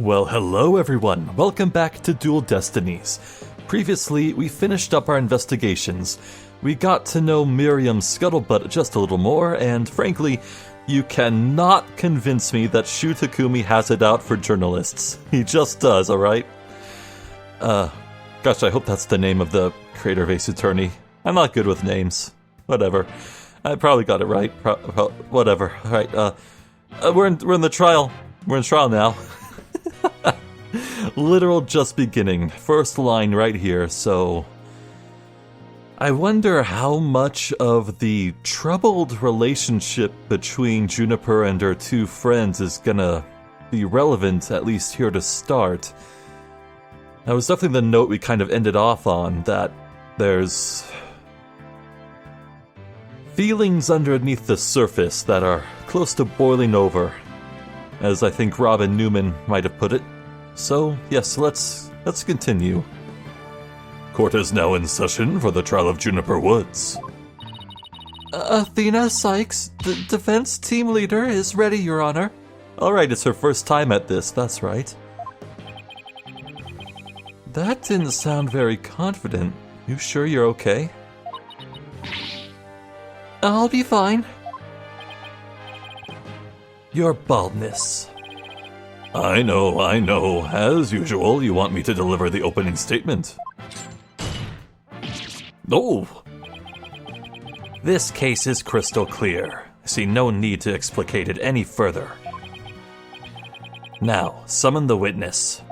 Well, hello everyone. Welcome back to Dual Destinies. Previously, we finished up our investigations. We got to know Miriam's scuttlebutt just a little more, and frankly, you cannot convince me that Shu Takumi has it out for journalists. He just does, alright? Gosh, I hope that's the name of the creator of Ace Attorney. I'm not good with names. Whatever. I probably got it right. Whatever. Alright, we're in the trial. We're in trial now. Literal just beginning. First line right here, so... I wonder how much of the troubled relationship between Juniper and her two friends is gonna be relevant, at least here to start. That was definitely the note we kind of ended off on, that there's feelings underneath the surface that are close to boiling over, as I think Robin Newman might have put it. So, yes, let's continue. Court is now in session for the trial of Juniper Woods. Athena Cykes, the defense team leader, is ready, Your Honor. Alright, it's her first time at this, that's right. That didn't sound very confident. You sure you're okay? I'll be fine. Your baldness. I know. As usual, you want me to deliver the opening statement. Oh! This case is crystal clear. I see no need to explicate it any further. Now, summon the witness.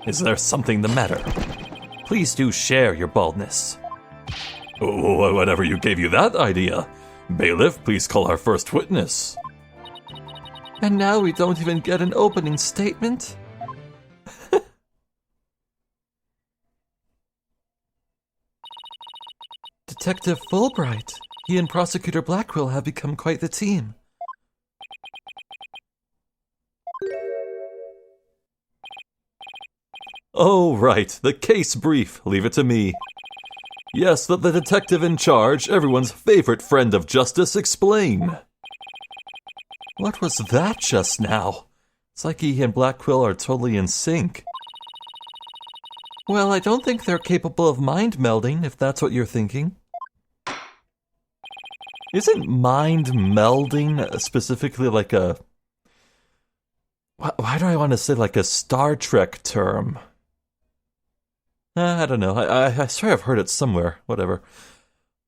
Is there something the matter? Please do share your baldness. Oh, whatever you gave you that idea. Bailiff, please call our first witness. And now we don't even get an opening statement? Detective Fulbright. He and Prosecutor Blackwell have become quite the team. Oh, right, the case brief. Leave it to me. Yes, the detective in charge, everyone's favorite friend of justice, explain. What was that just now? It's like he and Blackwell are totally in sync. Well, I don't think they're capable of mind melding, if that's what you're thinking. Isn't mind melding specifically like a... Why do I want to say like a Star Trek term? I don't know. I swear I've heard it somewhere. Whatever.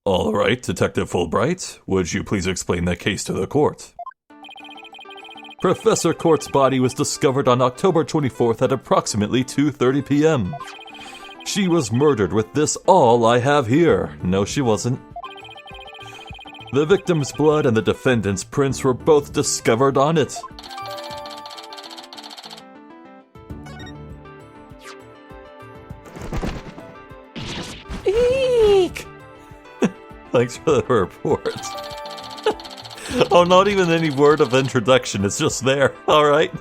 All right, Detective Fulbright, would you please explain the case to the court? Professor Court's body was discovered on October 24th at approximately 2:30 p.m. She was murdered with this all I have here. No, she wasn't. The victim's blood and the defendant's prints were both discovered on it. Eek! Thanks for the report. Oh, not even any word of introduction, it's just there. Alright.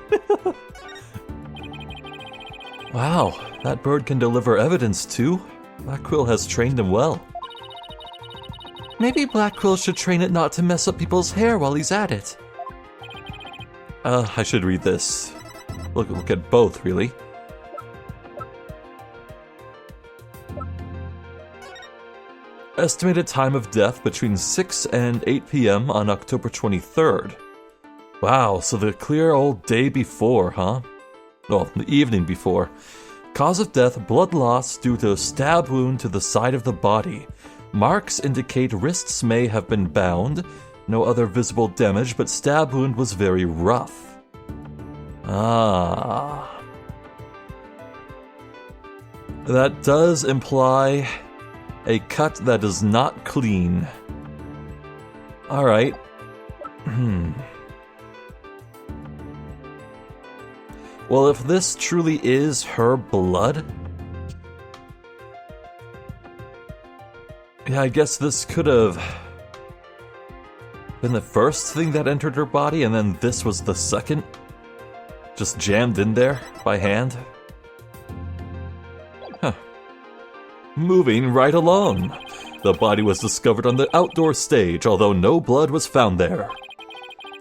Wow, that bird can deliver evidence too. Blackwell has trained him well. Maybe Blackwell should train it not to mess up people's hair while he's at it. I should read this. Look at both, really. Estimated time of death between 6 and 8 p.m. on October 23rd. Wow, so the clear old day before, huh? Well, the evening before. Cause of death, blood loss due to a stab wound to the side of the body. Marks indicate wrists may have been bound. No other visible damage, but stab wound was very rough. Ah. That does imply a cut that is not clean. Alright. Well, if this truly is her blood... Yeah, I guess this could have been the first thing that entered her body, and then this was the second? Just jammed in there by hand? Huh. Moving right along. The body was discovered on the outdoor stage, although no blood was found there.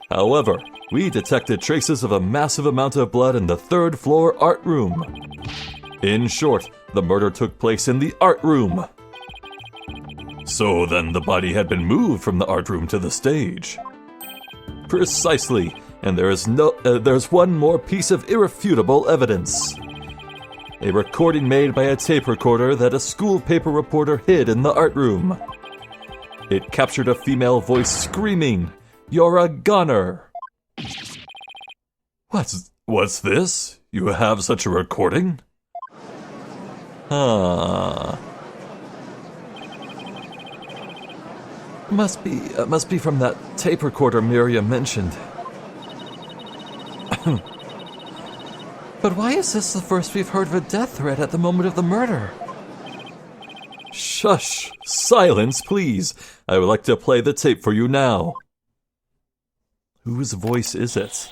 However, we detected traces of a massive amount of blood in the third-floor art room. In short, the murder took place in the art room. So then the body had been moved from the art room to the stage. Precisely, and there's one more piece of irrefutable evidence. A recording made by a tape recorder that a school paper reporter hid in the art room. It captured a female voice screaming, "You're a gunner!" What's this? You have such a recording? Must be from that tape recorder Miriam mentioned. But why is this the first we've heard of a death threat at the moment of the murder? Shush! Silence, please! I would like to play the tape for you now. Whose voice is it?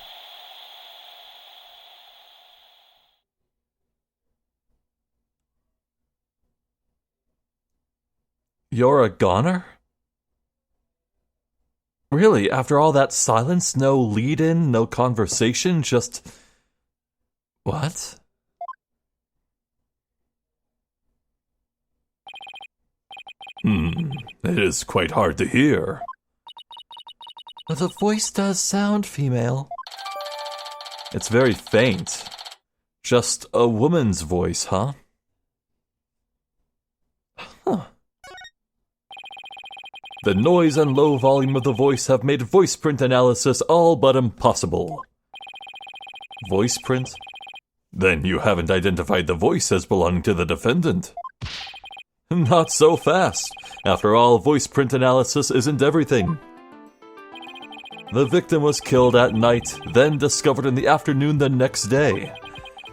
You're a goner? Really, after all that silence, no lead-in, no conversation, just... What? It is quite hard to hear. But the voice does sound female. It's very faint. Just a woman's voice, huh? The noise and low volume of the voice have made voice print analysis all but impossible. Voice print? Then you haven't identified the voice as belonging to the defendant. Not so fast. After all, voice print analysis isn't everything. The victim was killed at night, then discovered in the afternoon the next day.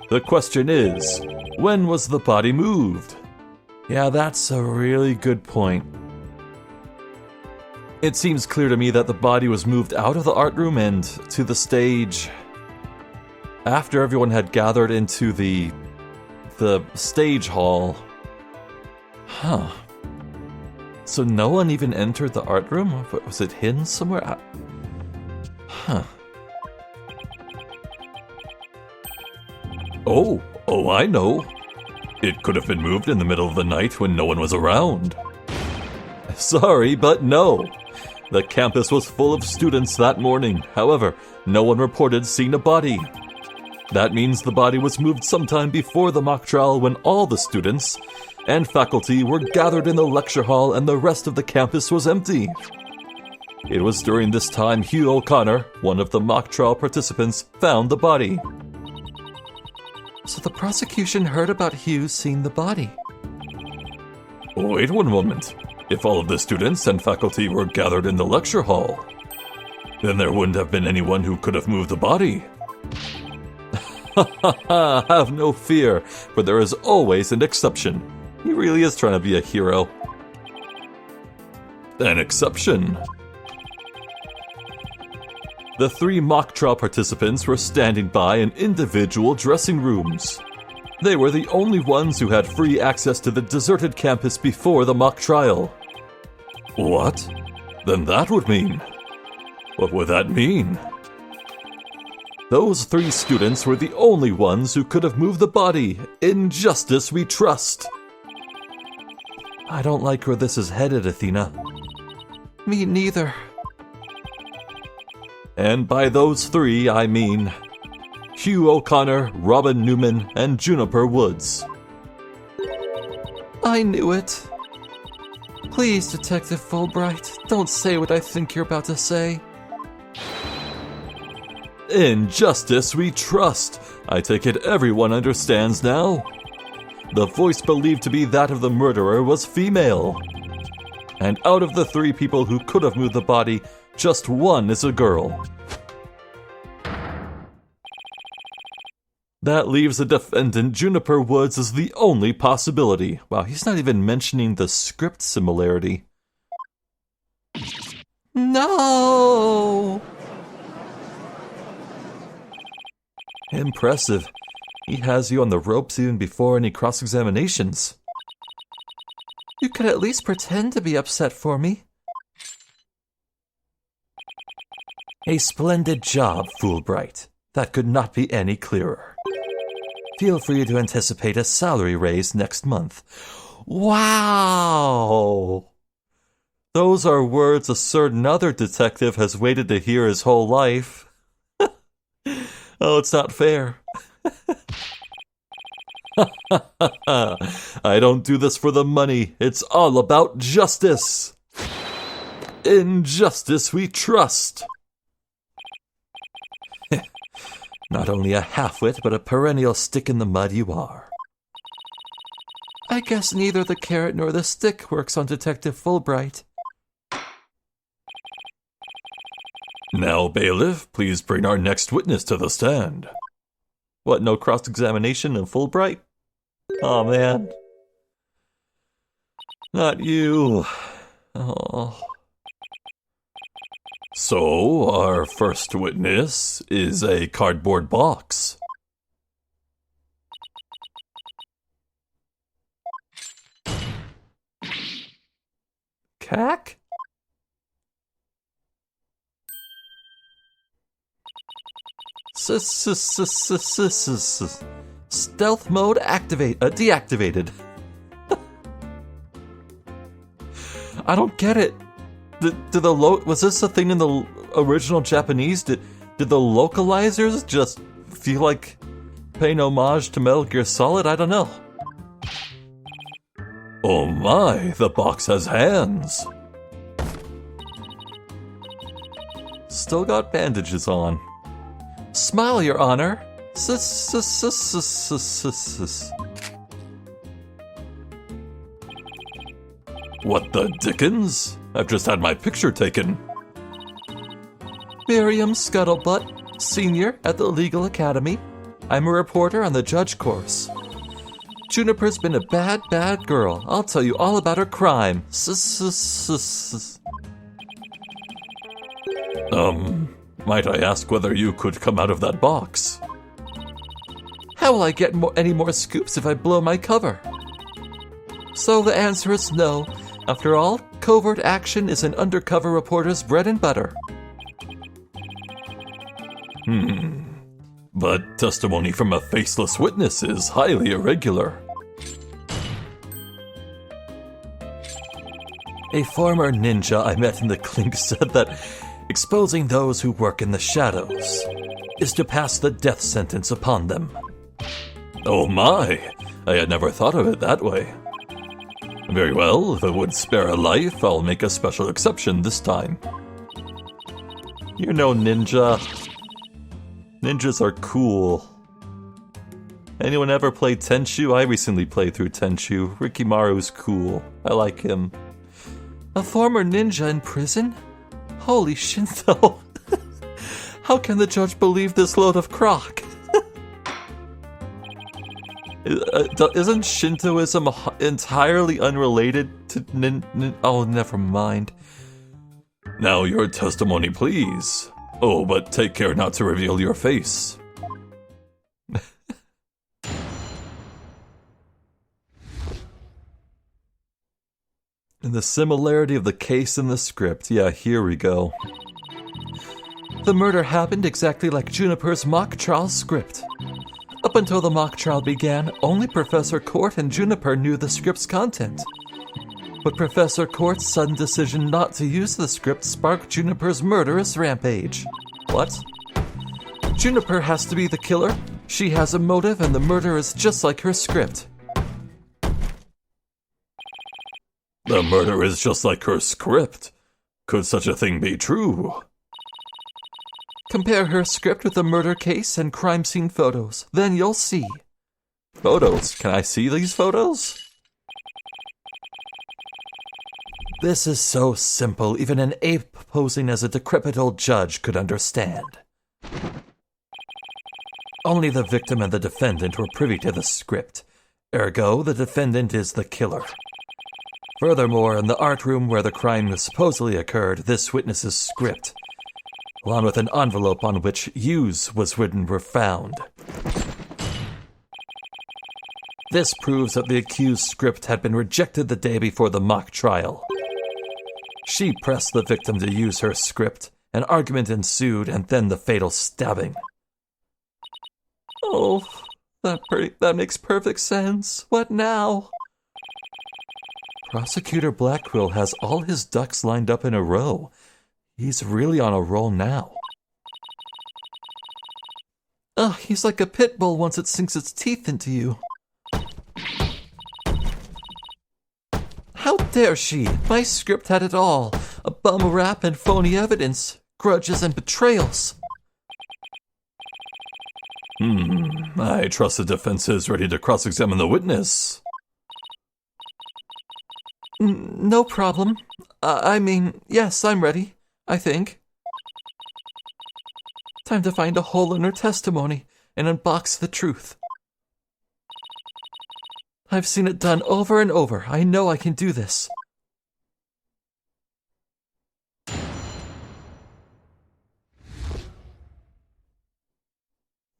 The question is, when was the body moved? Yeah, that's a really good point. It seems clear to me that the body was moved out of the art room and to the stage after everyone had gathered into the stage hall. So no one even entered the art room? Was it hidden somewhere? Oh, I know. It could have been moved in the middle of the night when no one was around. Sorry, but no. The campus was full of students that morning. However, no one reported seeing a body. That means the body was moved sometime before the mock trial when all the students and faculty were gathered in the lecture hall and the rest of the campus was empty. It was during this time Hugh O'Connor, one of the mock trial participants, found the body. So the prosecution heard about Hugh seeing the body. Wait one moment. If all of the students and faculty were gathered in the lecture hall, then there wouldn't have been anyone who could have moved the body. Have no fear, for there is always an exception. He really is trying to be a hero. An exception. The 3 mock trial participants were standing by in individual dressing rooms. They were the only ones who had free access to the deserted campus before the mock trial. What? Then that would mean... What would that mean? Those 3 students were the only ones who could have moved the body. In justice we trust. I don't like where this is headed, Athena. Me neither. And by those 3, I mean Hugh O'Connor, Robin Newman, and Juniper Woods. I knew it. Please, Detective Fulbright, don't say what I think you're about to say. In justice we trust. I take it everyone understands now. The voice believed to be that of the murderer was female. And out of the 3 people who could have moved the body, just 1 is a girl. That leaves the defendant, Juniper Woods, as the only possibility. Wow, he's not even mentioning the script similarity. No! Impressive. He has you on the ropes even before any cross-examinations. You could at least pretend to be upset for me. A splendid job, Fulbright. That could not be any clearer. Feel free to anticipate a salary raise next month. Wow! Those are words a certain other detective has waited to hear his whole life. Oh, it's not fair. I don't do this for the money. It's all about justice. In justice we trust. Not only a half-wit, but a perennial stick in the mud you are. I guess neither the carrot nor the stick works on Detective Fulbright. Now, bailiff, please bring our next witness to the stand. What, no cross-examination in Fulbright? Oh, man. Not you. Oh. So, our first witness is a cardboard box. Cack? Stealth mode deactivated. I don't get it. Was this a thing in the original Japanese? Did the localizers just feel like paying homage to Metal Gear Solid? I don't know. Oh my, the box has hands. Still got bandages on. Smile, Your Honor. What the dickens? I've just had my picture taken. Miriam Scuttlebutt, Senior at the Legal Academy. I'm a reporter on the judge course. Juniper's been a bad, bad girl. I'll tell you all about her crime. Might I ask whether you could come out of that box? How will I get any more scoops if I blow my cover? So the answer is no. After all, covert action is an undercover reporter's bread and butter. But testimony from a faceless witness is highly irregular. A former ninja I met in the clink said that exposing those who work in the shadows is to pass the death sentence upon them. Oh my! I had never thought of it that way. Very well, if it would spare a life, I'll make a special exception this time. You know, ninja. Ninjas are cool. Anyone ever played Tenchu? I recently played through Tenchu. Rikimaru's cool. I like him. A former ninja in prison? Holy Shinto. How can the judge believe this load of crock? Isn't Shintoism entirely unrelated to oh, never mind. Now your testimony, please. Oh, but take care not to reveal your face. And the similarity of the case and the script. Yeah, here we go. The murder happened exactly like Juniper's mock trial script. Up until the mock trial began, only Professor Court and Juniper knew the script's content. But Professor Court's sudden decision not to use the script sparked Juniper's murderous rampage. What? Juniper has to be the killer? She has a motive and the murder is just like her script. The murder is just like her script. Could such a thing be true? Compare her script with the murder case and crime scene photos. Then you'll see. Photos? Can I see these photos? This is so simple, even an ape posing as a decrepit old judge could understand. Only the victim and the defendant were privy to the script. Ergo, the defendant is the killer. Furthermore, in the art room where the crime supposedly occurred, this witness's script, along with an envelope on which "use" was written, were found. This proves that the accused's script had been rejected the day before the mock trial. She pressed the victim to use her script. An argument ensued, and then the fatal stabbing. Oh, that makes perfect sense. What now? Prosecutor Blackquill has all his ducks lined up in a row. He's really on a roll now. Ugh, he's like a pit bull once it sinks its teeth into you. How dare she? My script had it all. A bum rap and phony evidence. Grudges and betrayals. I trust the defense is ready to cross-examine the witness. No problem. Yes, I'm ready, I think. Time to find a hole in her testimony and unbox the truth. I've seen it done over and over. I know I can do this.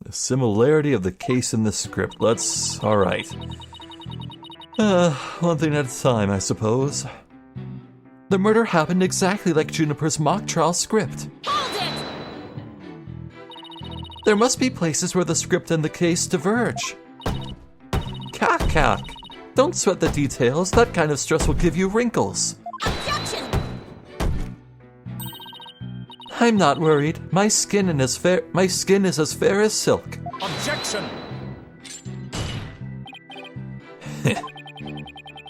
The similarity of the case in the script. Alright. One thing at a time, I suppose. The murder happened exactly like Juniper's mock trial script. Hold it! There must be places where the script and the case diverge. Cack. Don't sweat the details. That kind of stress will give you wrinkles. Objection! I'm not worried. My skin is as fair as silk. Objection!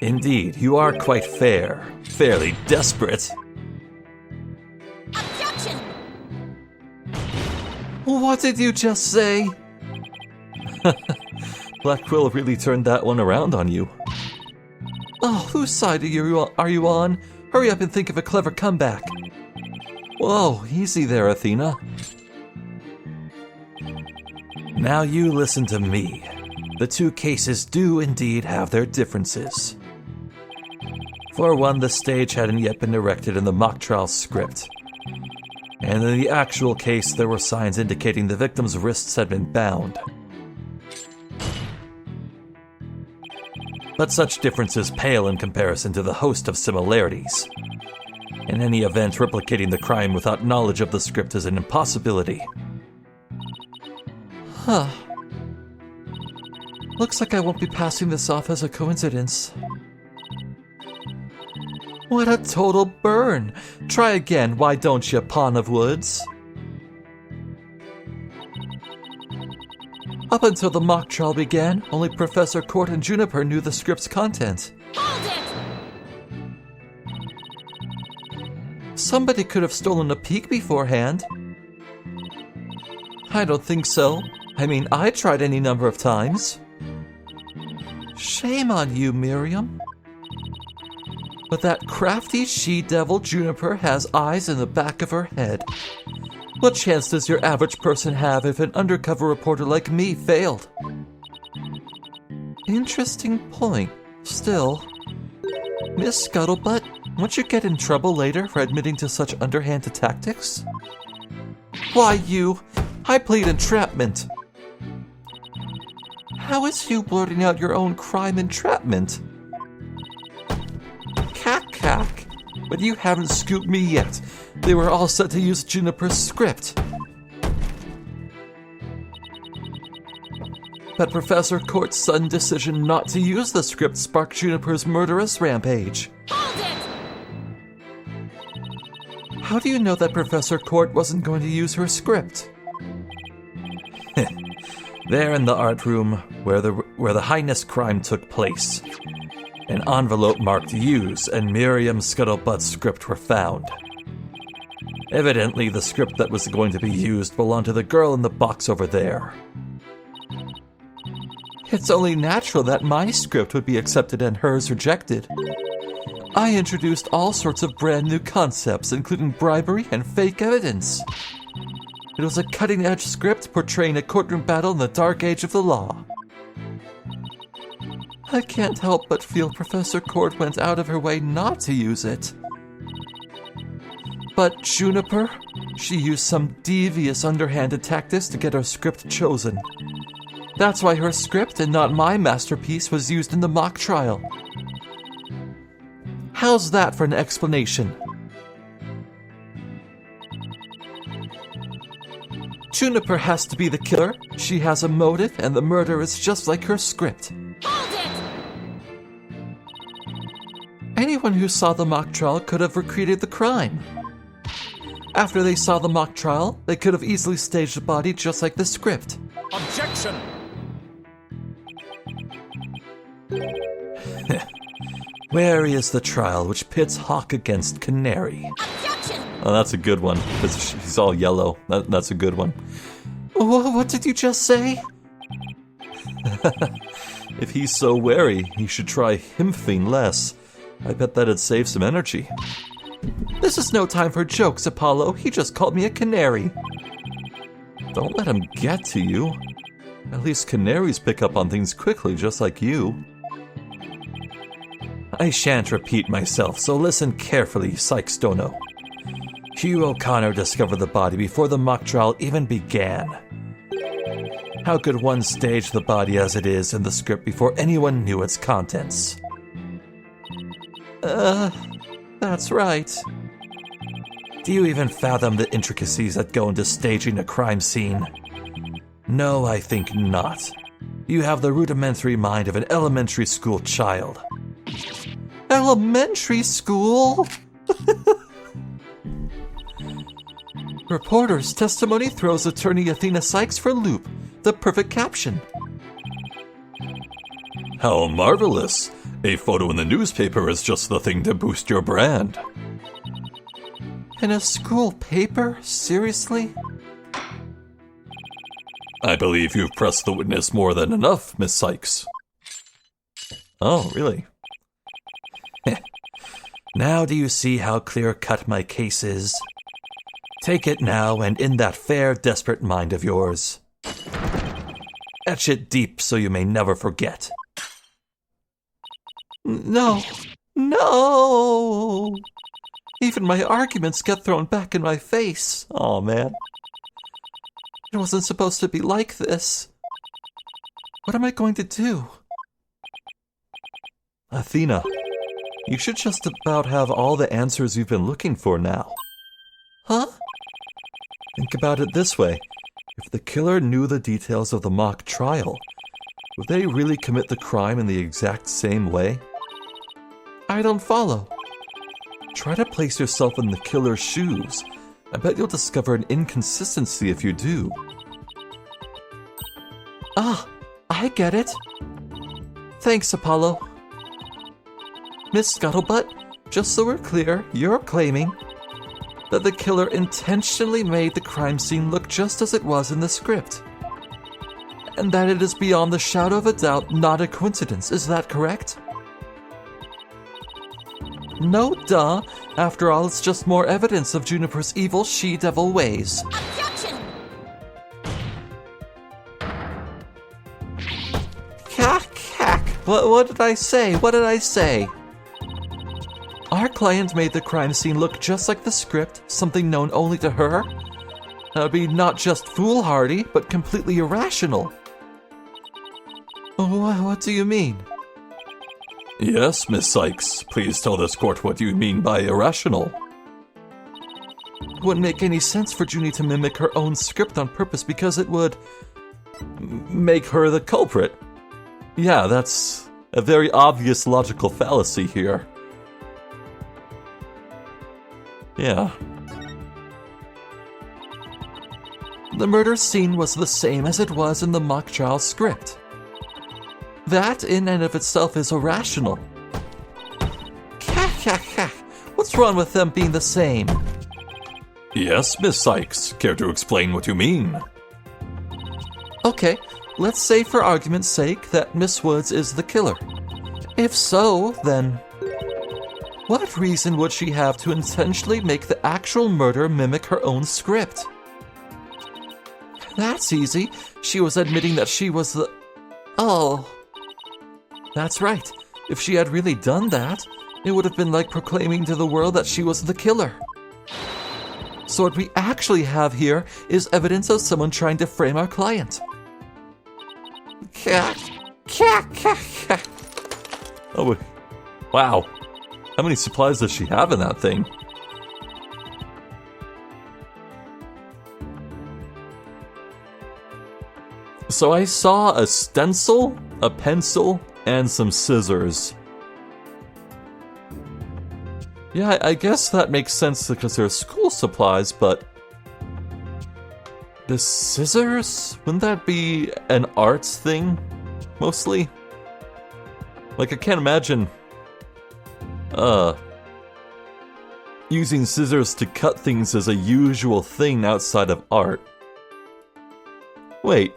Indeed, you are quite fair. Fairly desperate. Objection! What did you just say? Blackquill really turned that one around on you. Oh, whose side are you on? Hurry up and think of a clever comeback. Whoa, easy there, Athena. Now you listen to me. The two cases do indeed have their differences. For one, the stage hadn't yet been erected in the mock trial script. And in the actual case, there were signs indicating the victim's wrists had been bound. But such differences pale in comparison to the host of similarities. In any event, replicating the crime without knowledge of the script is an impossibility. Huh. Looks like I won't be passing this off as a coincidence. What a total burn! Try again, why don't you, Pawn of Woods? Up until the mock trial began, only Professor Court and Juniper knew the script's content. Hold it! Somebody could have stolen a peek beforehand. I don't think so. I tried any number of times. Shame on you, Miriam. But that crafty she-devil Juniper has eyes in the back of her head. What chance does your average person have if an undercover reporter like me failed? Interesting point. Still, Miss Scuttlebutt, won't you get in trouble later for admitting to such underhanded tactics? Why, I plead entrapment. How is you blurting out your own crime entrapment? Cack. But you haven't scooped me yet. They were all set to use Juniper's script. But Professor Court's sudden decision not to use the script sparked Juniper's murderous rampage. Hold it! How do you know that Professor Court wasn't going to use her script? There in the art room, where the heinous crime took place, an envelope marked Use and Miriam Scuttlebutt's script were found. Evidently, the script that was going to be used belonged to the girl in the box over there. It's only natural that my script would be accepted and hers rejected. I introduced all sorts of brand new concepts, including bribery and fake evidence. It was a cutting-edge script portraying a courtroom battle in the dark age of the law. I can't help but feel Professor Court went out of her way not to use it. But Juniper, she used some devious underhanded tactics to get her script chosen. That's why her script and not my masterpiece was used in the mock trial. How's that for an explanation? Juniper has to be the killer. She has a motive, and the murder is just like her script. Hold it! Anyone who saw the mock trial could have recreated the crime. After they saw the mock trial, they could have easily staged the body just like the script. Objection! Where is the trial which pits Hawk against Canary? Objection! Oh, that's a good one. He's all yellow. That's a good one. What did you just say? If he's so wary, he should try hymphing less. I bet that'd save some energy. This is no time for jokes, Apollo. He just called me a canary. Don't let him get to you. At least canaries pick up on things quickly, just like you. I shan't repeat myself, so listen carefully, Cykes Dono. Hugh O'Connor discovered the body before the mock trial even began. How could one stage the body as it is in the script before anyone knew its contents? That's right. Do you even fathom the intricacies that go into staging a crime scene? No, I think not. You have the rudimentary mind of an elementary school child. Elementary school? Reporter's testimony throws attorney Athena Cykes for a loop. The perfect caption. How marvelous! A photo in the newspaper is just the thing to boost your brand. In a school paper? Seriously? I believe you've pressed the witness more than enough, Miss Cykes. Oh, really? Now do you see how clear-cut my case is? Take it now and in that fair, desperate mind of yours. Etch it deep so you may never forget. No! No! Even my arguments get thrown back in my face. Aw, man. It wasn't supposed to be like this. What am I going to do? Athena, you should just about have all the answers you've been looking for now. Huh? Think about it this way. If the killer knew the details of the mock trial, would they really commit the crime in the exact same way? I don't follow. Try to place yourself in the killer's shoes. I bet you'll discover an inconsistency if you do. Ah, I get it. Thanks, Apollo. Miss Scuttlebutt, just so we're clear, you're claiming that the killer intentionally made the crime scene look just as it was in the script. And that it is beyond the shadow of a doubt not a coincidence, is that correct? No, duh. After all, it's just more evidence of Juniper's evil she-devil ways. Objection! Cack. What did I say? What did I say? Our client made the crime scene look just like the script, something known only to her. That would be not just foolhardy, but completely irrational. What do you mean? Yes, Miss Cykes. Please tell this court what you mean by irrational. It wouldn't make any sense for Junie to mimic her own script on purpose because it would make her the culprit. Yeah, that's a very obvious logical fallacy here. Yeah. The murder scene was the same as it was in the mock trial script. That in and of itself is irrational. What's wrong with them being the same? Yes, Miss Cykes. Care to explain what you mean? Okay, let's say for argument's sake that Miss Woods is the killer. If so, then what reason would she have to intentionally make the actual murder mimic her own script? That's easy. She was admitting that she was the... Oh. That's right. If she had really done that, it would have been like proclaiming to the world that she was the killer. So what we actually have here is evidence of someone trying to frame our client. Oh, wait. Wow. How many supplies does she have in that thing? So I saw a stencil, a pencil, and some scissors. Yeah, I guess that makes sense because they're school supplies, but... the scissors? Wouldn't that be an arts thing, mostly? Like, I can't imagine... using scissors to cut things as a usual thing outside of art. Wait.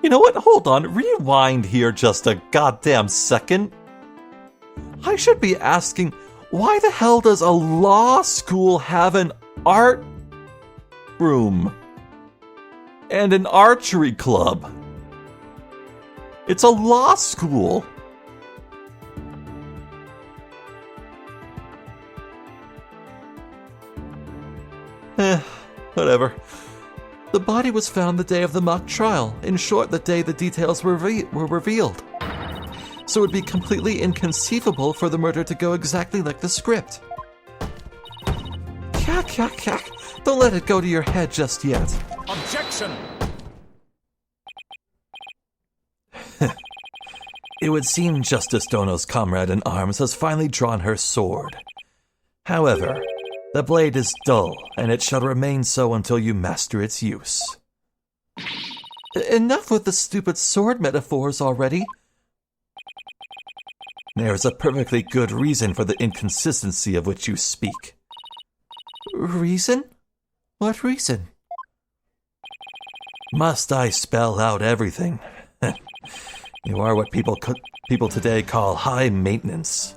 You know what? Hold on. Rewind here just a goddamn second. I should be asking, why the hell does a law school have an art room? And an archery club? It's a law school. Whatever. The body was found the day of the mock trial. In short, the day the details were revealed. So it would be completely inconceivable for the murder to go exactly like the script. Cack. Don't let it go to your head just yet. Objection! It would seem Justice Dono's comrade in arms has finally drawn her sword. However, the blade is dull, and it shall remain so until you master its use. Enough with the stupid sword metaphors already. There is a perfectly good reason for the inconsistency of which you speak. Reason? What reason? Must I spell out everything? You are what people today call high maintenance.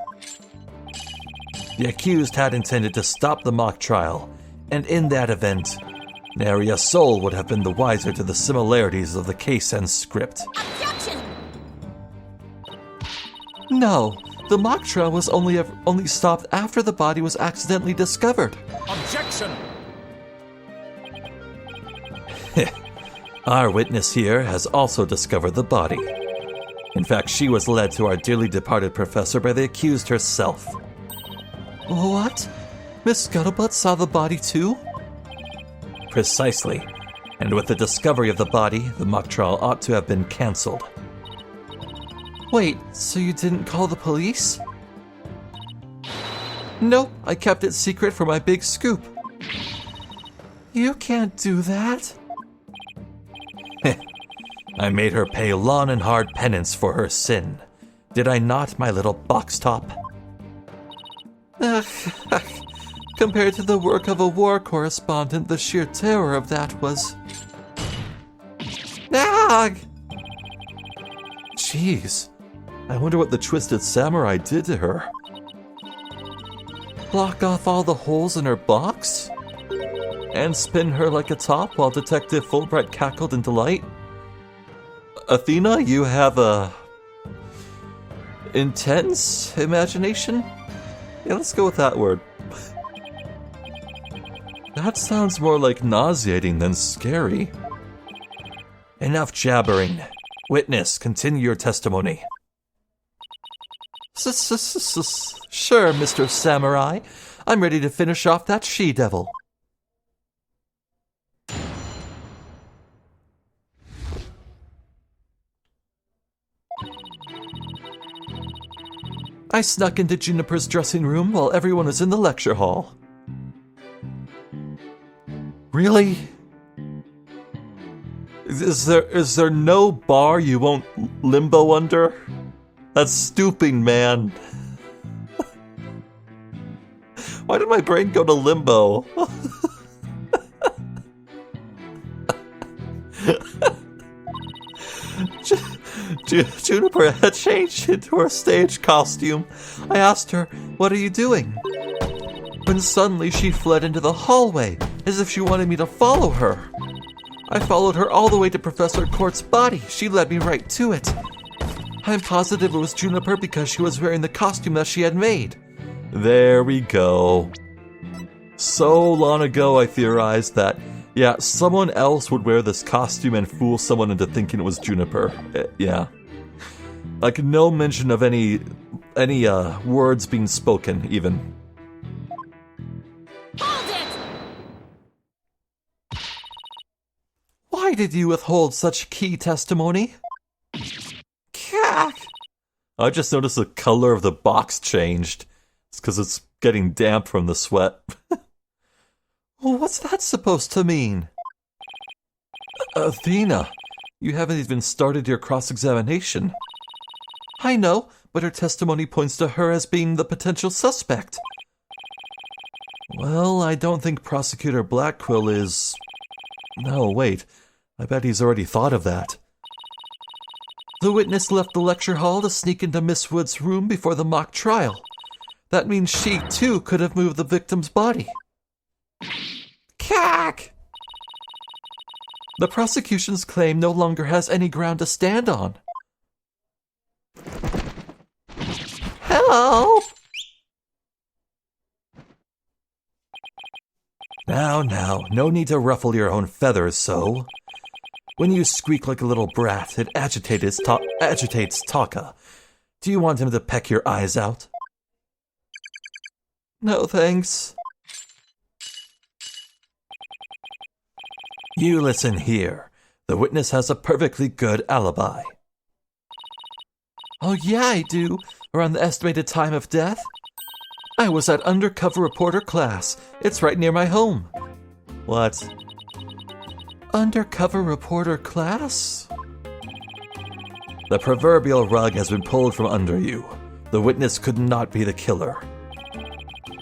The accused had intended to stop the mock trial, and in that event, nary a soul would have been the wiser to the similarities of the case and script. Objection! No, the mock trial was only stopped after the body was accidentally discovered. Objection! Our witness here has also discovered the body. In fact, she was led to our dearly departed professor by the accused herself. What? Miss Scuttlebutt saw the body too? Precisely. And with the discovery of the body, the mock trial ought to have been cancelled. Wait, so you didn't call the police? Nope, I kept it secret for my big scoop. You can't do that. I made her pay long and hard penance for her sin. Did I not, my little box top? Compared to the work of a war correspondent, the sheer terror of that was... Jeez, I wonder what the Twisted Samurai did to her. Block off all the holes in her box? And spin her like a top while Detective Fulbright cackled in delight? Athena, you have a... intense imagination? Yeah, let's go with that word. That sounds more like nauseating than scary. Enough jabbering. Witness, continue your testimony. Sure, Mr. Samurai. I'm ready to finish off that she-devil. I snuck into Juniper's dressing room while everyone was in the lecture hall. Really? Is there no bar you won't limbo under? That's stooping, man. Why did my brain go to limbo? Juniper had changed into her stage costume. I asked her, "What are you doing?" When suddenly she fled into the hallway, as if she wanted me to follow her. I followed her all the way to Professor Court's body. She led me right to it. I'm positive it was Juniper because she was wearing the costume that she had made. There we go. So long ago I theorized that Yeah, someone else would wear this costume and fool someone into thinking it was Juniper. Yeah. Like, no mention of any words being spoken, even. Hold it! Why did you withhold such key testimony? Cack! I just noticed the color of the box changed. It's because it's getting damp from the sweat. What's that supposed to mean? Athena, you haven't even started your cross-examination. I know, but her testimony points to her as being the potential suspect. Well, I don't think Prosecutor Blackquill is... No, wait. I bet he's already thought of that. The witness left the lecture hall to sneak into Miss Wood's room before the mock trial. That means she, too, could have moved the victim's body. Cack! The prosecution's claim no longer has any ground to stand on. Hello? Now, no need to ruffle your own feathers so. When you squeak like a little brat, it agitates Taka. Do you want him to peck your eyes out? No, thanks. You listen here. The witness has a perfectly good alibi. Oh yeah, I do. Around the estimated time of death. I was at undercover reporter class. It's right near my home. What? Undercover reporter class? The proverbial rug has been pulled from under you. The witness could not be the killer.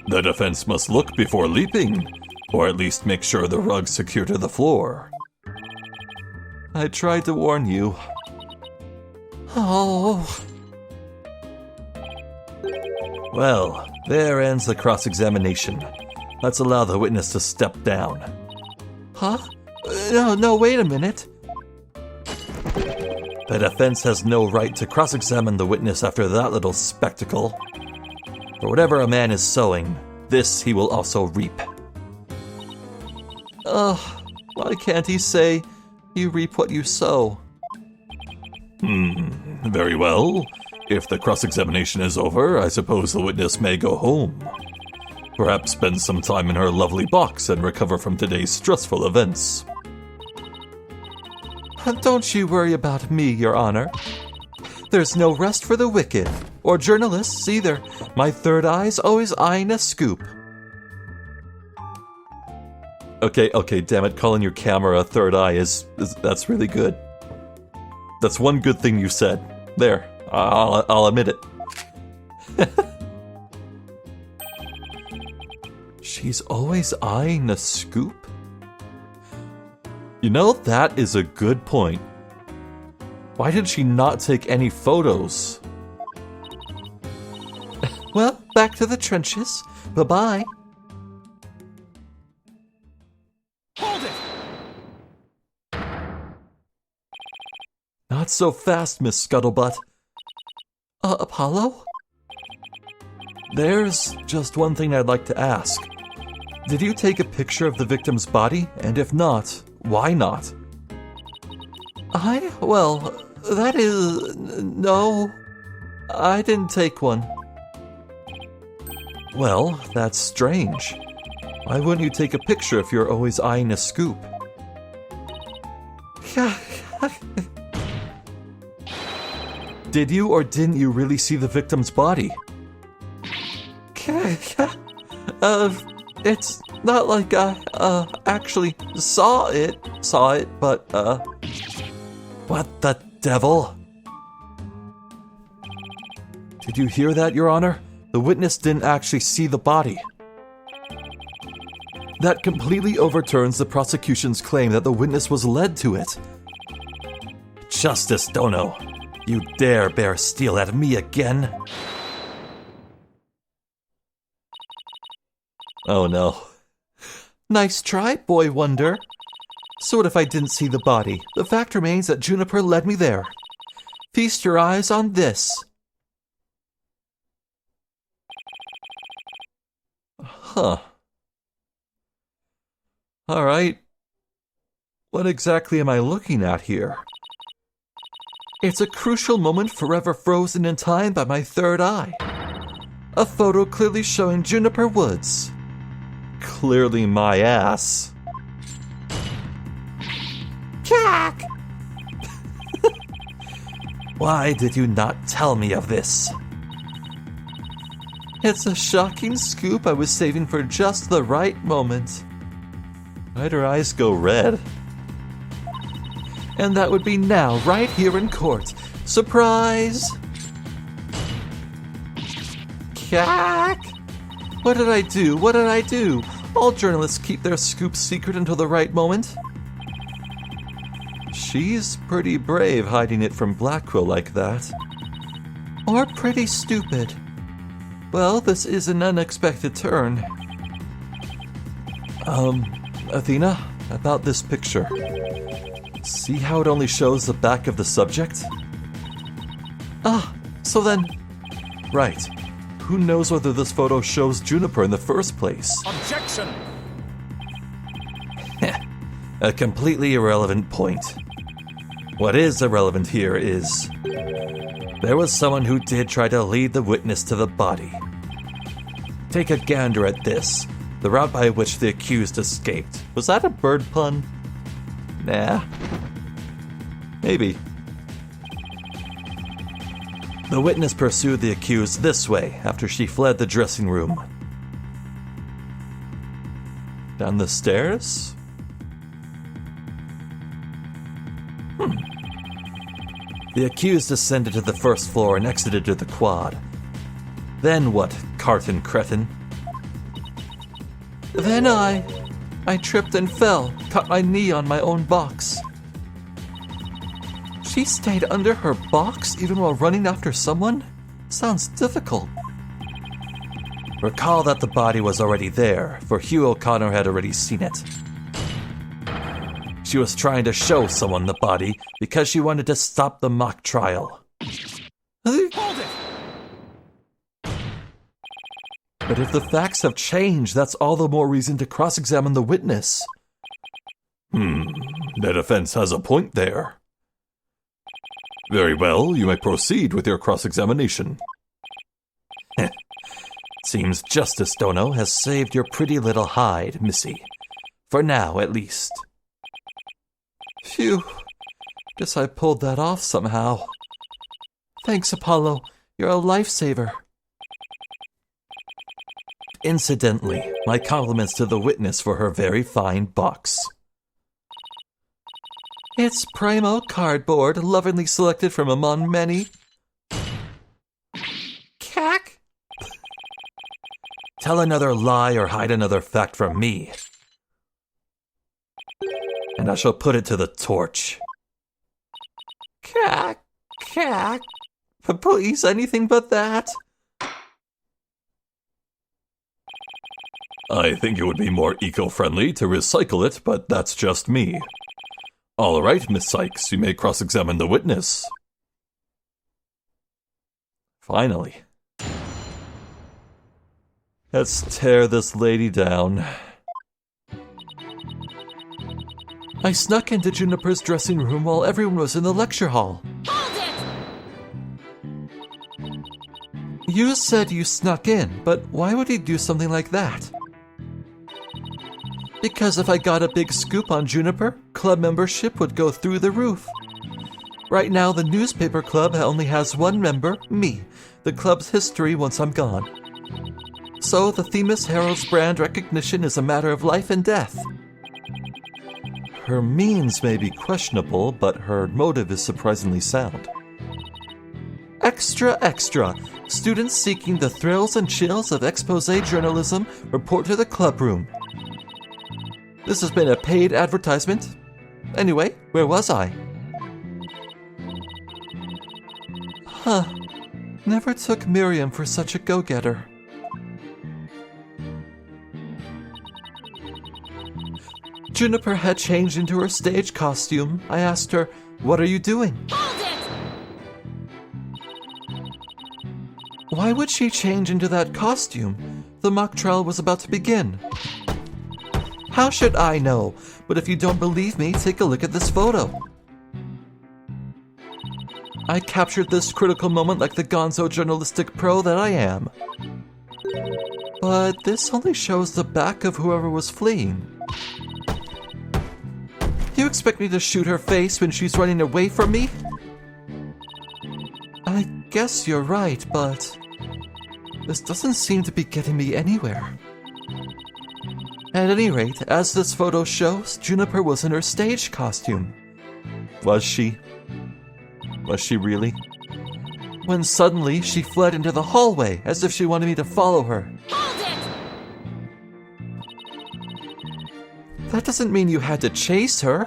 The defense must look before leaping, or at least make sure the rug's secure to the floor. I tried to warn you. Oh. Well, there ends the cross-examination. Let's allow the witness to step down. Huh? No, wait a minute. The defense has no right to cross-examine the witness after that little spectacle. For whatever a man is sowing, this he will also reap. Why can't he say, you reap what you sow? Very well. If the cross-examination is over, I suppose the witness may go home. Perhaps spend some time in her lovely box and recover from today's stressful events. Don't you worry about me, Your Honor. There's no rest for the wicked, or journalists either. My third eye's always eyeing a scoop. Okay, damn it, calling your camera a third eye that's really good. That's one good thing you said. There, I'll admit it. She's always eyeing a scoop? You know, that is a good point. Why did she not take any photos? Well, back to the trenches. Bye-bye. Hold it! Not so fast, Miss Scuttlebutt. Apollo? There's just one thing I'd like to ask. Did you take a picture of the victim's body? And if not, why not? Well, that is... No, I didn't take one. Well, that's strange. Why wouldn't you take a picture if you're always eyeing a scoop? Did you or didn't you really see the victim's body? It's not like I, actually saw it, but, What the devil? Did you hear that, Your Honor? The witness didn't actually see the body. That completely overturns the prosecution's claim that the witness was led to it. Justice Dono, you dare bear steel at me again? Oh no. Nice try, Boy Wonder. So what if I didn't see the body? The fact remains that Juniper led me there. Feast your eyes on this. Huh. Alright. What exactly am I looking at here? It's a crucial moment forever frozen in time by my third eye. A photo clearly showing Juniper Woods. Clearly my ass. Cack! Why did you not tell me of this? It's a shocking scoop I was saving for just the right moment. Why'd her eyes go red? And that would be now, right here in court. Surprise! Cack! What did I do? What did I do? All journalists keep their scoops secret until the right moment. She's pretty brave hiding it from Blackwell like that. Or pretty stupid. Well, this is an unexpected turn. Athena, about this picture. See how it only shows the back of the subject? Ah, so then... Right. Who knows whether this photo shows Juniper in the first place? Objection! A completely irrelevant point. What is irrelevant here is... there was someone who did try to lead the witness to the body. Take a gander at this. The route by which the accused escaped. Was that a bird pun? Nah. Maybe. The witness pursued the accused this way after she fled the dressing room. Down the stairs? The accused ascended to the first floor and exited to the quad. Then what, Carton Cretin? Then I tripped and fell, caught my knee on my own box. She stayed under her box even while running after someone? Sounds difficult. Recall that the body was already there, for Hugh O'Connor had already seen it. She was trying to show someone the body because she wanted to stop the mock trial. Hold it! But if the facts have changed, that's all the more reason to cross-examine the witness. The defense has a point there. Very well, you may proceed with your cross-examination. Seems Justice Dono has saved your pretty little hide, Missy. For now, at least. Phew. Guess I pulled that off somehow. Thanks, Apollo. You're a lifesaver. Incidentally, my compliments to the witness for her very fine box. It's primo cardboard, lovingly selected from among many. Cack! Tell another lie or hide another fact from me, and I shall put it to the torch. Cack, cack. Please, anything but that. I think it would be more eco-friendly to recycle it, but that's just me. All right, Miss Cykes, you may cross-examine the witness. Finally. Let's tear this lady down. I snuck into Juniper's dressing room while everyone was in the lecture hall. Hold it! You said you snuck in, but why would he do something like that? Because if I got a big scoop on Juniper, club membership would go through the roof. Right now, the newspaper club only has one member, me, the club's history once I'm gone. So the Themis Herald's brand recognition is a matter of life and death. Her means may be questionable, but her motive is surprisingly sound. Extra, extra! Students seeking the thrills and chills of exposé journalism report to the club room. This has been a paid advertisement. Anyway, where was I? Huh. Never took Miriam for such a go-getter. Juniper had changed into her stage costume. I asked her, "What are you doing?" Hold it! Why would she change into that costume? The mock trial was about to begin. How should I know? But if you don't believe me, take a look at this photo. I captured this critical moment like the gonzo journalistic pro that I am. But this only shows the back of whoever was fleeing. You expect me to shoot her face when she's running away from me? I guess you're right, but this doesn't seem to be getting me anywhere. At any rate, as this photo shows, Juniper was in her stage costume. Was she? Was she really? When suddenly she fled into the hallway as if she wanted me to follow her. Hold it! That doesn't mean you had to chase her.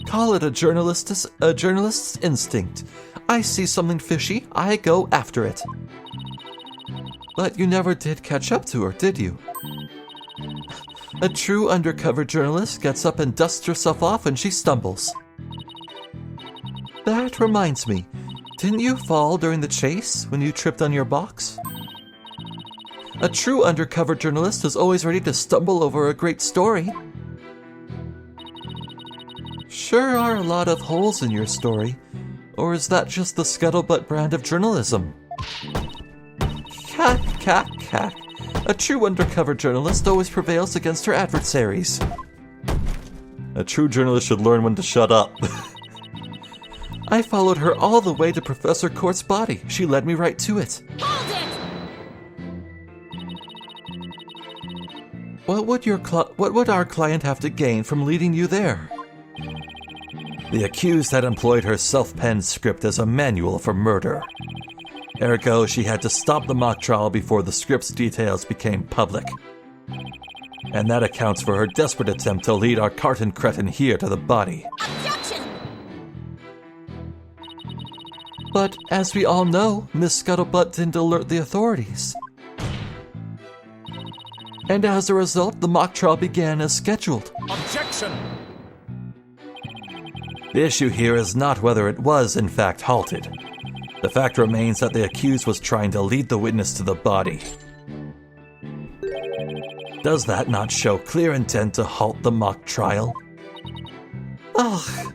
Call it a journalist's instinct. I see something fishy, I go after it. But you never did catch up to her, did you? A true undercover journalist gets up and dusts herself off when she stumbles. That reminds me, didn't you fall during the chase when you tripped on your box? A true undercover journalist is always ready to stumble over a great story. Sure are a lot of holes in your story, or is that just the scuttlebutt brand of journalism? Cack, cack, cack. A true undercover journalist always prevails against her adversaries. A true journalist should learn when to shut up. I followed her all the way to Professor Court's body. She led me right to it. Hold it! What would our client have to gain from leading you there? The accused had employed her self-penned script as a manual for murder. Ergo, she had to stop the mock trial before the script's details became public. And that accounts for her desperate attempt to lead our carton cretin here to the body. Objection! But as we all know, Miss Scuttlebutt didn't alert the authorities. And as a result, the mock trial began as scheduled. Objection! The issue here is not whether it was, in fact, halted. The fact remains that the accused was trying to lead the witness to the body. Does that not show clear intent to halt the mock trial? Ugh.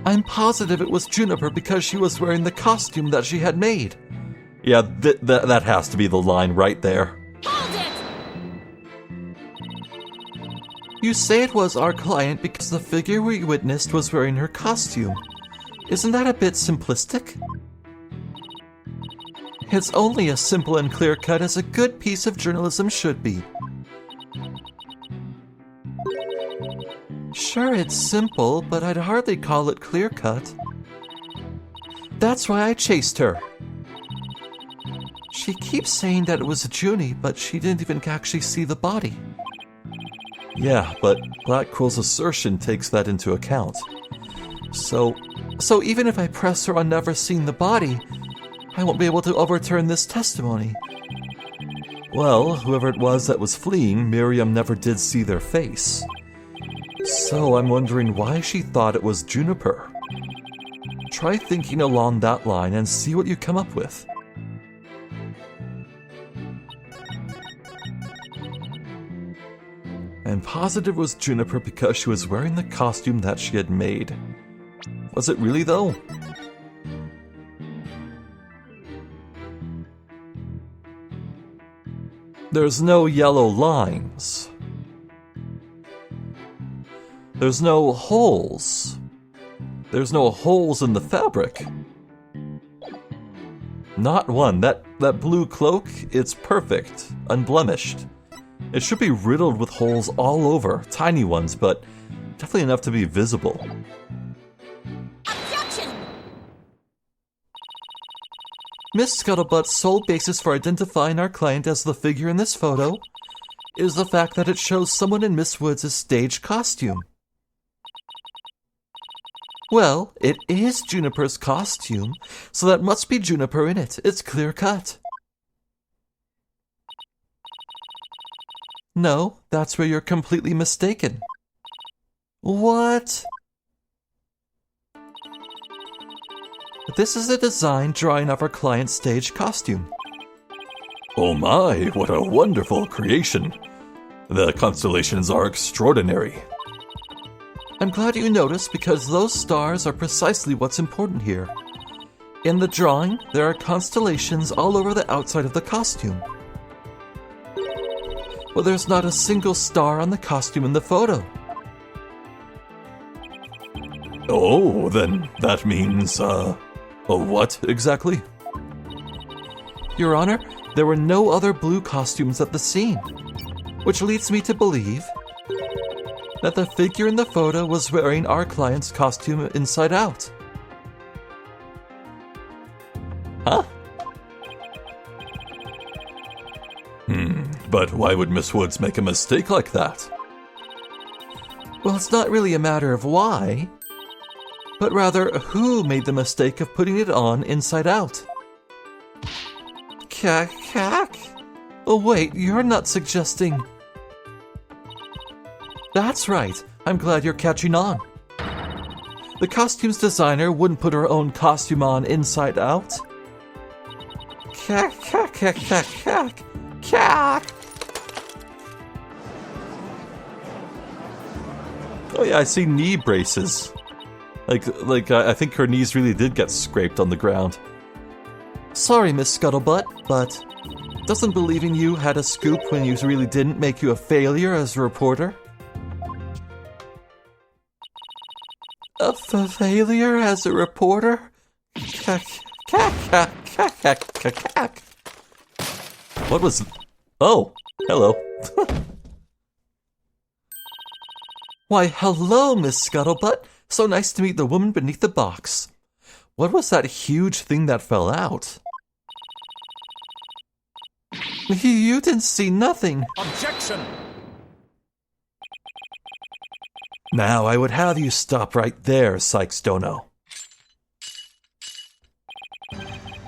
I'm positive it was Juniper because she was wearing the costume that she had made. Yeah, that has to be the line right there. Hold it! You say it was our client because the figure we witnessed was wearing her costume. Isn't that a bit simplistic? It's only as simple and clear-cut as a good piece of journalism should be. Sure, it's simple, but I'd hardly call it clear-cut. That's why I chased her. She keeps saying that it was a Junie, but she didn't even actually see the body. Yeah, but Black Quill's assertion takes that into account. So even if I press her on never seeing the body, I won't be able to overturn this testimony. Well, whoever it was that was fleeing, Miriam never did see their face. So I'm wondering why she thought it was Juniper. Try thinking along that line and see what you come up with. I'm positive it was Juniper because she was wearing the costume that she had made. Was it really, though? There's no yellow lines. There's no holes. There's no holes in the fabric. Not one. That blue cloak, it's perfect, unblemished. It should be riddled with holes all over, tiny ones, but definitely enough to be visible. Objection! Miss Scuttlebutt's sole basis for identifying our client as the figure in this photo is the fact that it shows someone in Miss Woods' stage costume. Well, it is Juniper's costume, so that must be Juniper in it. It's clear cut. No, that's where you're completely mistaken. What? This is a design drawing of our client's stage costume. Oh my, what a wonderful creation. The constellations are extraordinary. I'm glad you noticed because those stars are precisely what's important here. In the drawing, there are constellations all over the outside of the costume. Well, there's not a single star on the costume in the photo. Oh, then that means, what exactly? Your Honor, there were no other blue costumes at the scene, which leads me to believe that the figure in the photo was wearing our client's costume inside out. Huh? But why would Miss Woods make a mistake like that? Well, it's not really a matter of why, but rather who made the mistake of putting it on inside out. Cack. Oh wait, you're not suggesting... That's right, I'm glad you're catching on. The costumes designer wouldn't put her own costume on inside out. Cack. Oh yeah, I see knee braces. Like I think her knees really did get scraped on the ground. Sorry, Miss Scuttlebutt, but doesn't believing you had a scoop when you really didn't make you a failure as a reporter? A failure as a reporter? What was... Oh, hello. Why, hello, Miss Scuttlebutt. So nice to meet the woman beneath the box. What was that huge thing that fell out? You didn't see nothing. Objection! Now, I would have you stop right there, Cykes Dono.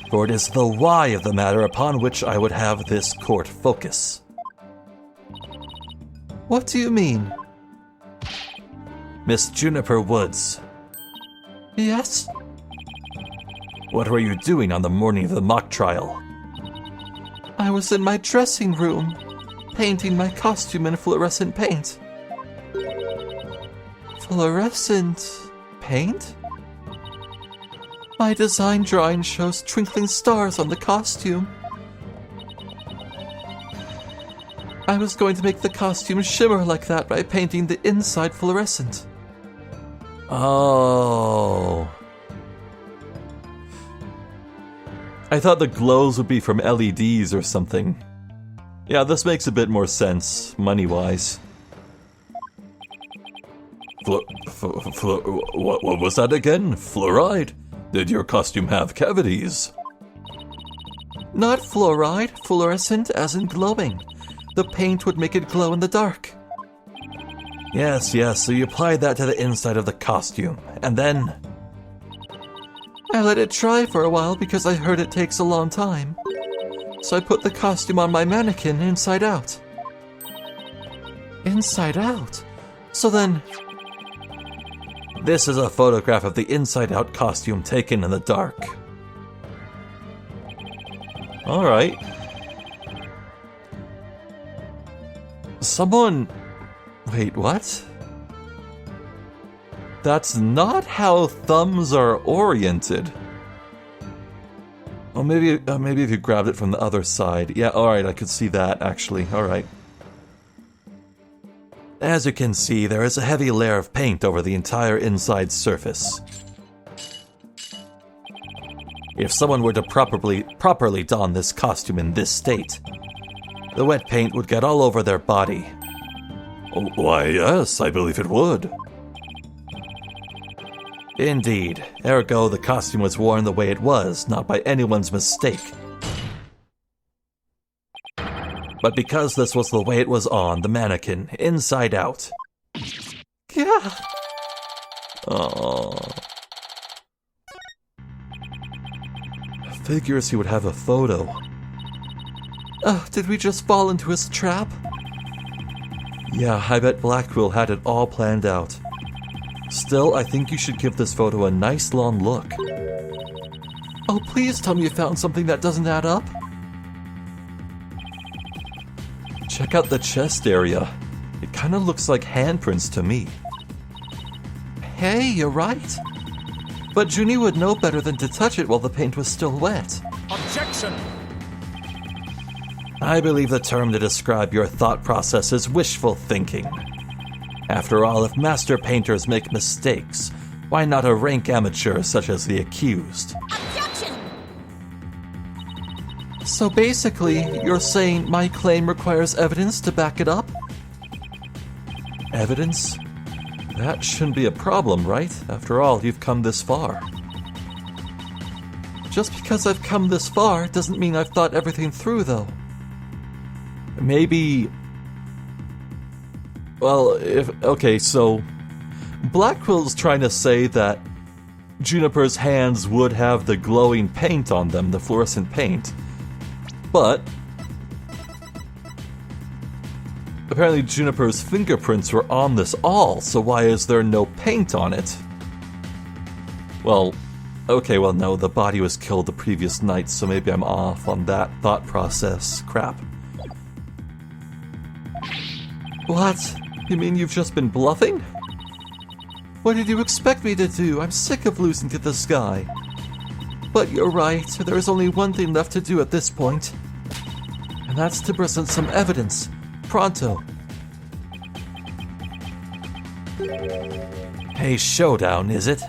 For it is the why of the matter upon which I would have this court focus. What do you mean? Miss Juniper Woods. Yes? What were you doing on the morning of the mock trial? I was in my dressing room, painting my costume in fluorescent paint. Fluorescent paint? My design drawing shows twinkling stars on the costume. I was going to make the costume shimmer like that by painting the inside fluorescent. Oh. I thought the glows would be from LEDs or something. Yeah, this makes a bit more sense, money-wise. What was that again? Fluoride? Did your costume have cavities? Not fluoride, fluorescent as in glowing. The paint would make it glow in the dark. Yes, so you applied that to the inside of the costume, and then... I let it dry for a while because I heard it takes a long time. So I put the costume on my mannequin inside out. Inside out? So then... This is a photograph of the inside-out costume taken in the dark. Alright. Someone... Wait, what? That's not how thumbs are oriented. Oh, maybe if you grabbed it from the other side. Yeah, alright, I could see that, actually. Alright. As you can see, there is a heavy layer of paint over the entire inside surface. If someone were to properly don this costume in this state, the wet paint would get all over their body. Why, yes, I believe it would. Indeed. Ergo, the costume was worn the way it was, not by anyone's mistake. But because this was the way it was on the mannequin, inside out. Yeah. Oh. Figures he would have a photo. Did we just fall into his trap? Yeah, I bet Blackwell had it all planned out. Still, I think you should give this photo a nice long look. Oh, please tell me you found something that doesn't add up. check out the chest area. It kind of looks like handprints to me. Hey, you're right. But Junie would know better than to touch it while the paint was still wet. Objection! I believe the term to describe your thought process is wishful thinking. After all, if master painters make mistakes, why not a rank amateur such as the accused? Objection! So basically, you're saying my claim requires evidence to back it up? Evidence? That shouldn't be a problem, right? After all, you've come this far. Just because I've come this far doesn't mean I've thought everything through, though. Maybe... Well, okay, so... Blackwill's trying to say that Juniper's hands would have the glowing paint on them, the fluorescent paint. But... apparently Juniper's fingerprints were on this all, so why is there no paint on it? Well, okay, well no, the body was killed the previous night, so maybe I'm off on that thought process. Crap. What? You mean you've just been bluffing? What did you expect me to do? I'm sick of losing to this guy. But you're right, there is only one thing left to do at this point. And that's to present some evidence. Pronto. A showdown, is it?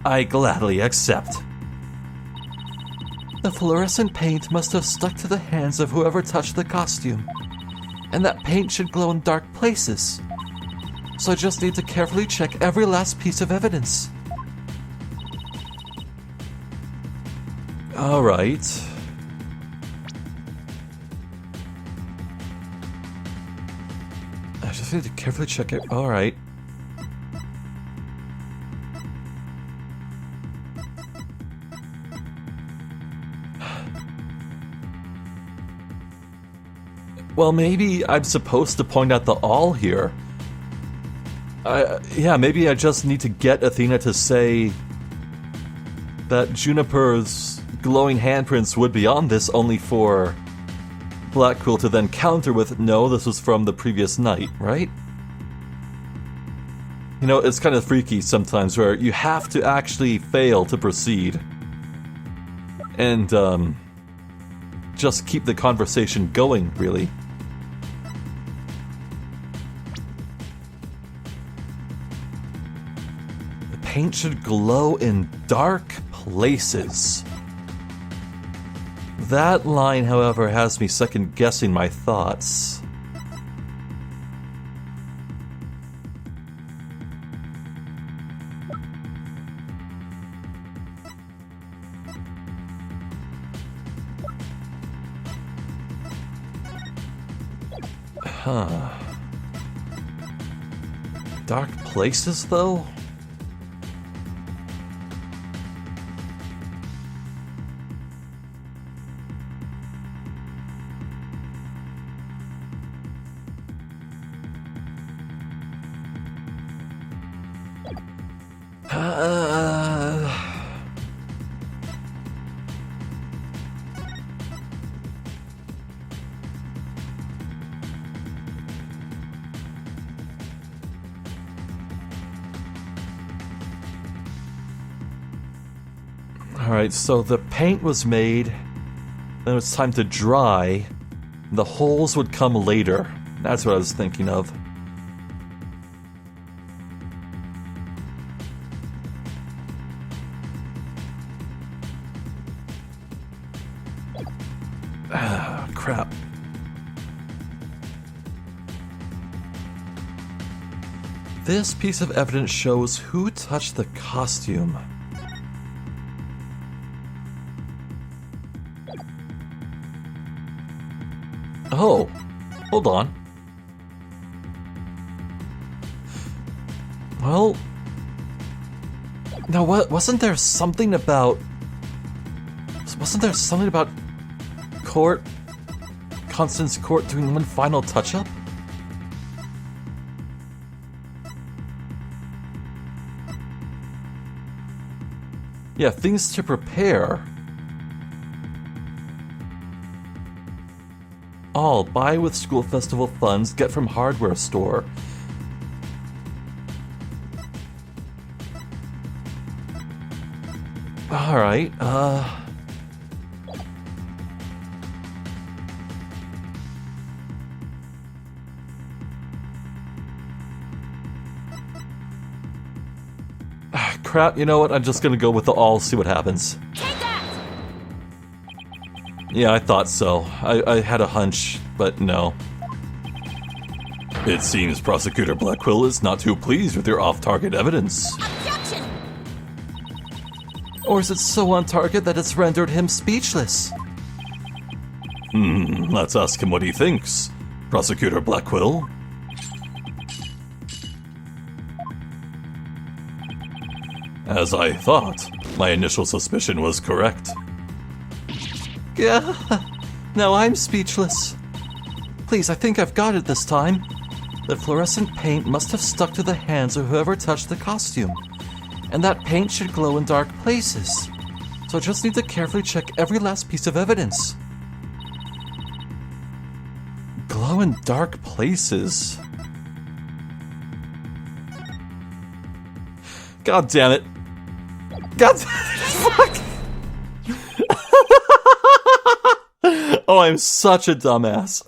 I gladly accept. The fluorescent paint must have stuck to the hands of whoever touched the costume. And that paint should glow in dark places. So I just need to carefully check every last piece of evidence. Alright. I just need to carefully check it. Alright. Well, maybe I'm supposed to point out the all here. Yeah, maybe I just need to get Athena to say that Juniper's glowing handprints would be on this, only for Blackquill to then counter with, no, this was from the previous night, right? You know, it's kind of freaky sometimes where you have to actually fail to proceed. And, just keep the conversation going, really. The paint should glow in dark places. That line, however, has me second-guessing my thoughts. Huh. Dark places, though? Alright, so the paint was made, then it was time to dry, the holes would come later. That's what I was thinking of. Ah, crap. This piece of evidence shows who touched the costume. Oh, hold on. Well, now wasn't there something about Constance Court doing one final touch-up? Yeah, things to prepare. All buy with school festival funds, get from hardware store. Alright, crap, you know what? I'm just gonna go with the all, see what happens. Take that! Yeah, I thought so. I had a hunch, but no. It seems Prosecutor Blackquill is not too pleased with your off-target evidence. Objection! Or is it so on target that it's rendered him speechless? Let's ask him what he thinks. Prosecutor Blackquill? As I thought, my initial suspicion was correct. Yeah, now I'm speechless. Please, I think I've got it this time. The fluorescent paint must have stuck to the hands of whoever touched the costume. And that paint should glow in dark places. So I just need to carefully check every last piece of evidence. Glow in dark places? God damn it. God fuck. Oh, I'm such a dumbass.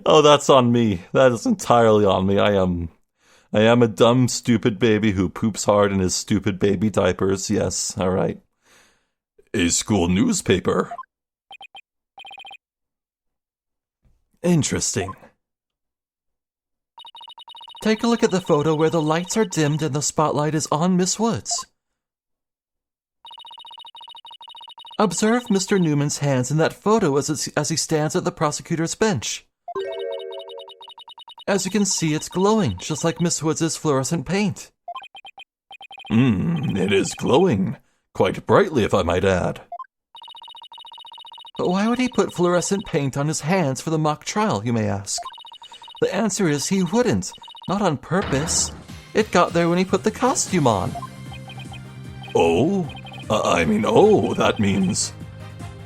Oh, that's on me. That is entirely on me. I am a dumb, stupid baby who poops hard in his stupid baby diapers. Yes, alright. A school newspaper. Interesting. Take a look at the photo where the lights are dimmed and the spotlight is on Miss Woods. Observe Mr. Newman's hands in that photo as he stands at the prosecutor's bench. As you can see, it's glowing, just like Miss Woods' fluorescent paint. It is glowing. Quite brightly, if I might add. But why would he put fluorescent paint on his hands for the mock trial, you may ask? The answer is he wouldn't. Not on purpose. It got there when he put the costume on. Oh? That means...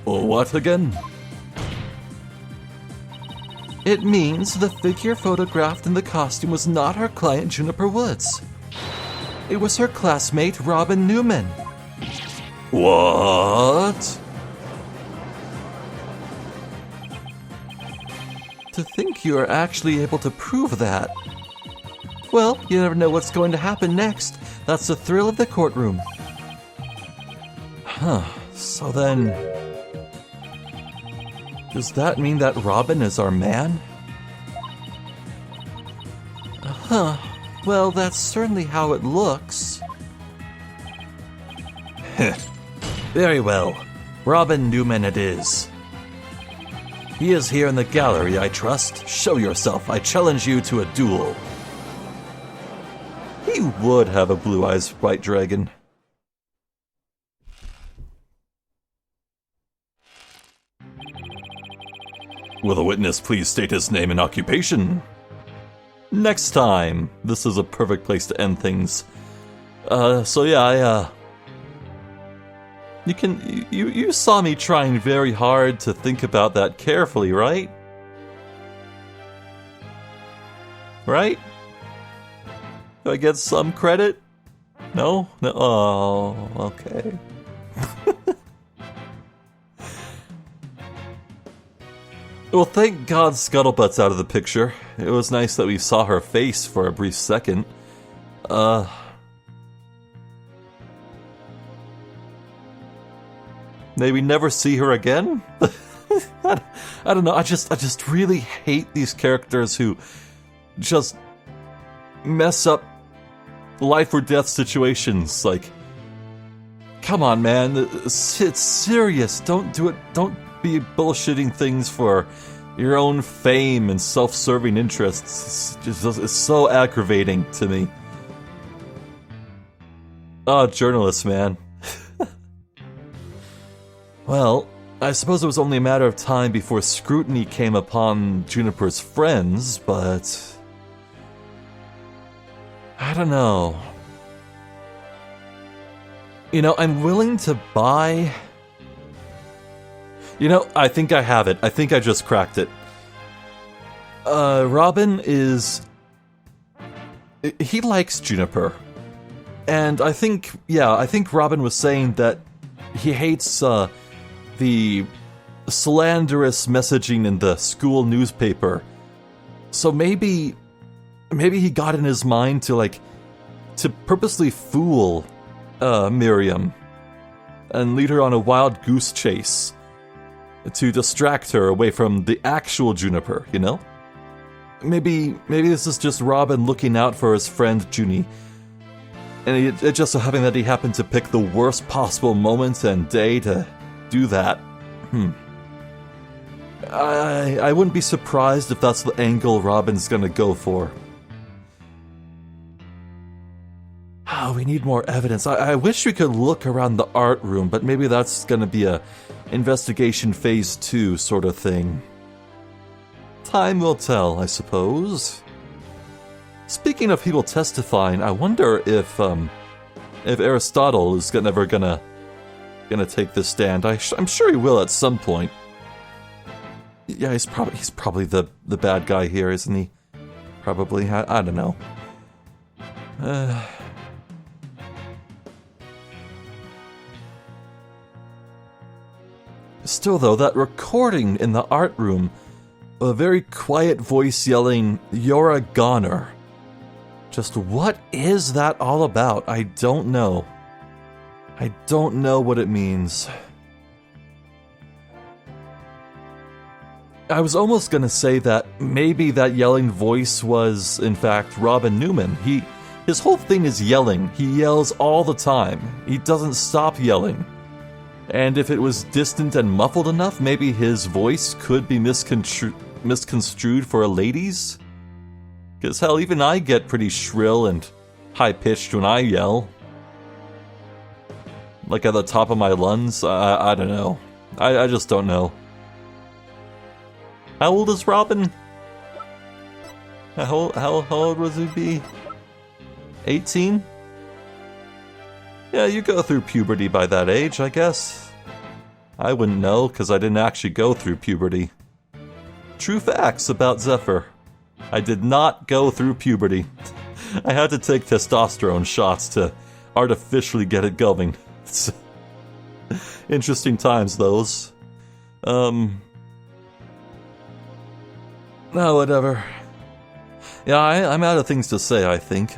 What again? It means the figure photographed in the costume was not her client Juniper Woods. It was her classmate Robin Newman. What? To think you are actually able to prove that. Well, you never know what's going to happen next. That's the thrill of the courtroom. Huh, so then... does that mean that Robin is our man? Huh, well, that's certainly how it looks. Very well. Robin Newman it is. He is here in the gallery, I trust. Show yourself. I challenge you to a duel. He would have a blue-eyes white dragon. Will the witness please state his name and occupation? Next time. This is a perfect place to end things. You saw me trying very hard to think about that carefully, right? Right? Do I get some credit? No? No? Oh, okay. Well, thank God Scuttlebutt's out of the picture. It was nice that we saw her face for a brief second. Maybe never see her again? I don't know, I just really hate these characters who just mess up life or death situations. Like, come on, man, it's serious. Don't do it. Don't be bullshitting things for your own fame and self-serving interests. It's so aggravating to me. Oh, journalists, man. Well, I suppose it was only a matter of time before scrutiny came upon Juniper's friends, but... I don't know. You know, I'm willing to buy... You know, I think I have it. I think I just cracked it. Robin is... He likes Juniper. And I think Robin was saying that he hates, the slanderous messaging in the school newspaper. So maybe he got in his mind to purposely fool, Miriam. And lead her on a wild goose chase. To distract her away from the actual Juniper, you know? Maybe this is just Robin looking out for his friend Junie. And it just so happened that he happened to pick the worst possible moment and day to do that. I wouldn't be surprised if that's the angle Robin's gonna go for. We need more evidence. I wish we could look around the art room, but maybe that's gonna be a investigation phase 2 sort of thing. Time will tell, I suppose. Speaking of people testifying, I wonder if Aristotle is ever gonna take this stand. I'm sure he will at some point. Yeah, he's probably the bad guy here, isn't he? Probably. I don't know. Still, though, that recording in the art room, a very quiet voice yelling, "You're a goner." Just what is that all about? I don't know. I don't know what it means. I was almost gonna say that maybe that yelling voice was, in fact, Robin Newman. His whole thing is yelling. He yells all the time. He doesn't stop yelling. And if it was distant and muffled enough, maybe his voice could be misconstrued for a lady's? Because hell, even I get pretty shrill and high-pitched when I yell. Like at the top of my lungs? I don't know. I just don't know. How old is Robin? How old would he be? 18? Yeah, you go through puberty by that age, I guess. I wouldn't know, because I didn't actually go through puberty. True facts about Zephyr. I did not go through puberty. I had to take testosterone shots to artificially get it going. Interesting times, those. No, whatever. Yeah, I'm out of things to say, I think.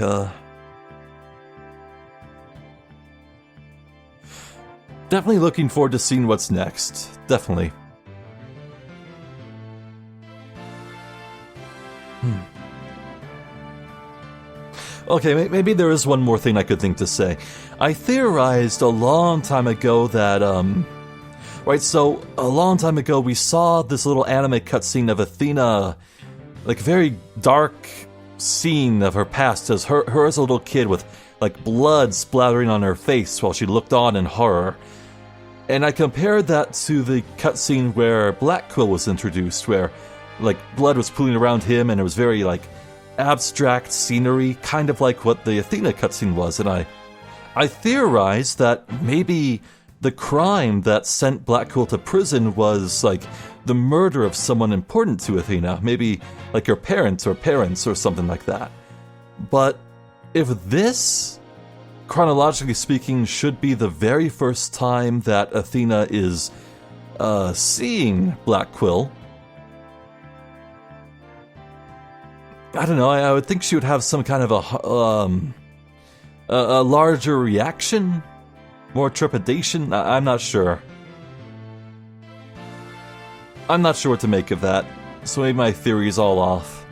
Definitely looking forward to seeing what's next. Definitely. Okay, maybe there is one more thing I could think to say. I theorized a long time ago that, right, so a long time ago we saw this little anime cutscene of Athena, like very dark scene of her past as her as a little kid with like blood splattering on her face while she looked on in horror. And I compared that to the cutscene where Black Quill was introduced, where like blood was pooling around him and it was very like abstract scenery, kind of like what the Athena cutscene was. And I theorized that maybe the crime that sent Black Quill to prison was like the murder of someone important to Athena, maybe like her parents or something like that. But if this, chronologically speaking, should be the very first time that Athena is seeing Black Quill, I don't know, I would think she would have some kind of a larger reaction, more trepidation. I'm not sure. I'm not sure what to make of that, so maybe my theory is all off.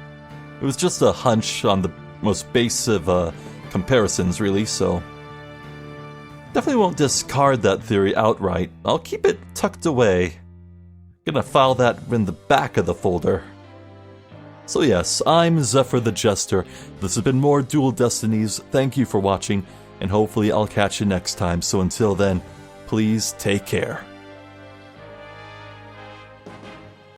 It was just a hunch on the most base of comparisons, really, so definitely won't discard that theory outright. I'll keep it tucked away. Gonna file that in the back of the folder. So yes, I'm Zephyr the Jester. This has been more Dual Destinies. Thank you for watching, and hopefully I'll catch you next time. So until then, please take care.